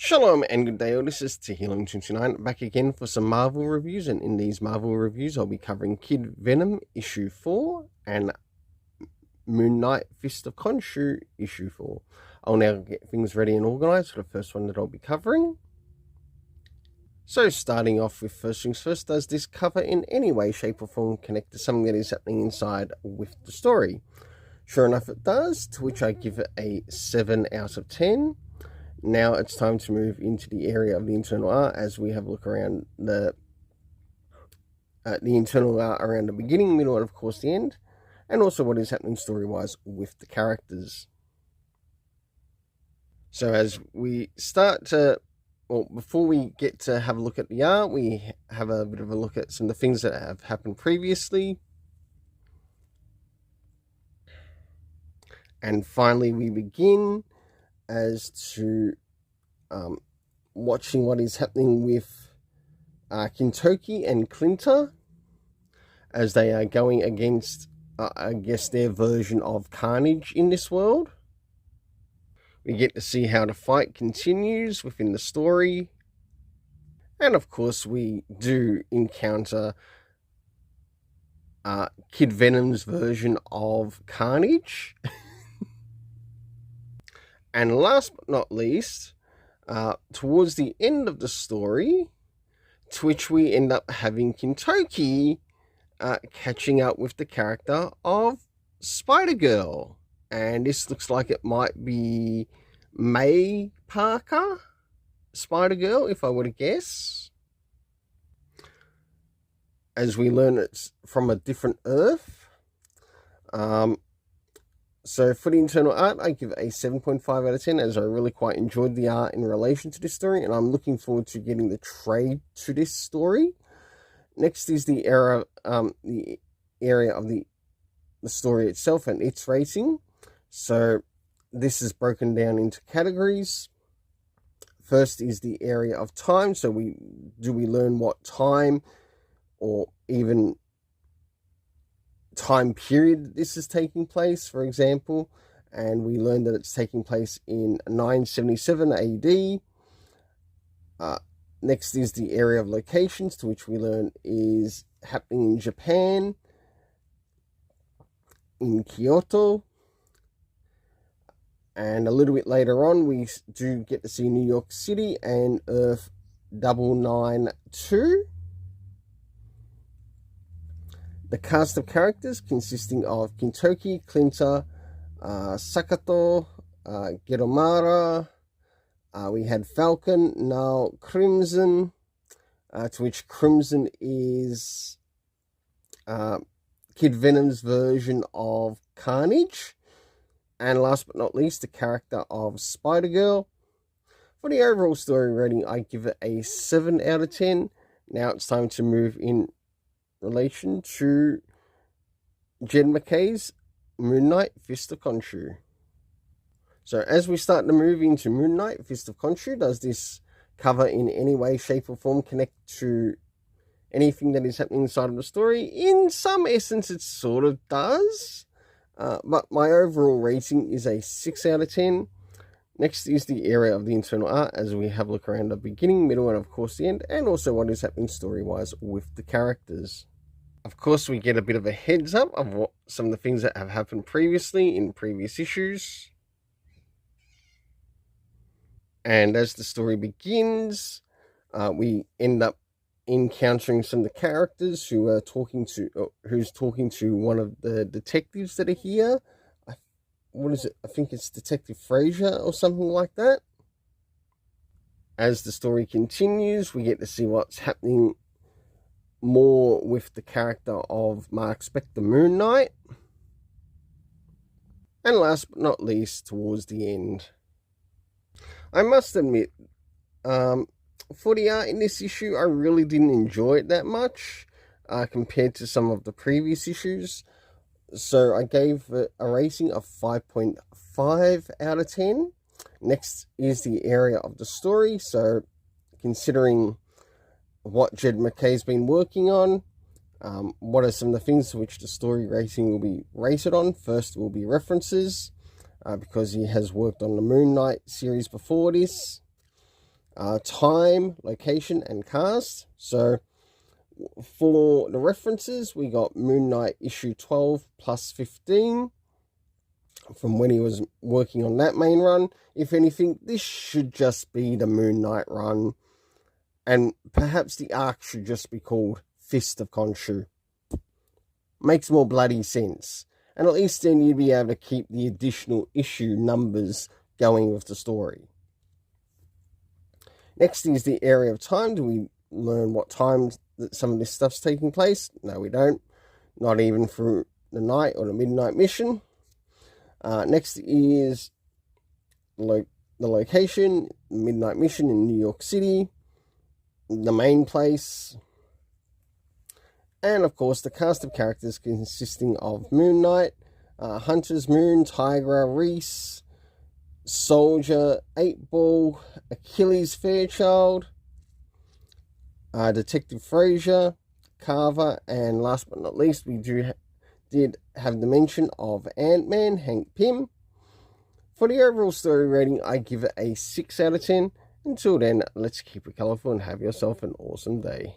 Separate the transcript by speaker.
Speaker 1: Shalom and good day all, this is Tehillim29 back again for some Marvel reviews, and in these Marvel reviews I'll be covering Kid Venom issue 4 and MoonKnight Fist of Khonshu issue 4. I'll now get things ready and organised for the first one that I'll be covering. So starting off with first things first, does this cover in any way, shape or form connect to something that is happening inside with the story? Sure enough it does, to which I give it a 7 out of 10. Now it's time to move into the area of the internal art as we have a look around the internal art around the beginning, middle, and of course the end, and also what is happening story-wise with the characters. So as we start to, well, before we get to have a look at the art, we have a bit of a look at some of the things that have happened previously. And finally we begin as to watching what is happening with Kintoki and Clinta as they are going against, I guess, their version of Carnage in this world. We get to see how the fight continues within the story. And of course we do encounter Kid Venom's version of Carnage. And last but not least, towards the end of the story, to which we end up having Kintoki catching up with the character of Spider-Girl. And this looks like it might be May Parker Spider-Girl, if I were to guess. As we learn it's from a different Earth. So for the internal art, I give it a 7.5 out of 10, as I really quite enjoyed the art in relation to this story, and I'm looking forward to getting the trade to this story. Next is the area of the story itself and its rating. So this is broken down into categories. First is the area of time. So we learn what time or even time period this is taking place, for example, and we learn that it's taking place in 977 AD. Next is the area of locations, to which we learn is happening in Japan, in Kyoto, and a little bit later on we do get to see New York City and Earth 992. The cast of characters consisting of Kintoki, Clinta, Sakato, Geromara, we had Falcon, now Crimson, to which Crimson is Kid Venom's version of Carnage, and last but not least, the character of Spider-Girl. For the overall story rating, I give it a 7 out of 10. Now it's time to move in relation to Jed MacKay's MoonKnight Fist of Khonshu. So as we start to move into MoonKnight Fist of Khonshu, does this cover in any way, shape or form connect to anything that is happening inside of the story? In some essence it sort of does, but my overall rating is a 6 out of 10. Next is the area of the internal art as we have a look around the beginning, middle, and of course the end, and also what is happening story-wise with the characters. Of course, we get a bit of a heads up of what some of the things that have happened previously in previous issues. And as the story begins, we end up encountering some of the characters who are who's talking to one of the detectives that are here. What is it? I think it's Detective Fraser or something like that. As the story continues, we get to see what's happening more with the character of Mark Spector, MoonKnight. And last but not least, towards the end, I must admit, for the art in this issue, I really didn't enjoy it that much compared to some of the previous issues. So I gave it a rating of 5.5 out of 10. Next is the area of the story. So considering what Jed MacKay's been working on, what are some of the things which the story rating will be rated on? First will be references, because he has worked on the MoonKnight series before this. time, location, and cast. So for the references, we got MoonKnight issue 12 plus 15 from when he was working on that main run. If anything, this should just be the MoonKnight run, and perhaps the arc should just be called Fist of Khonshu. Makes more bloody sense, and at least then you'd be able to keep the additional issue numbers going with the story. Next is the area of time. Do we learn what time that some of this stuff's taking place? No, we don't. Not even through the night or the midnight mission. Next is the location, midnight mission in New York City, the main place, and of course the cast of characters consisting of MoonKnight, Hunter's Moon, Tigra, Reese, Soldier, 8-Ball, Achilles Fairchild, Detective Frazier, Carver, and last but not least, we did have the mention of Ant-Man, Hank Pym. For the overall story rating, I give it a 6 out of 10. Until then, let's keep it colourful and have yourself an awesome day.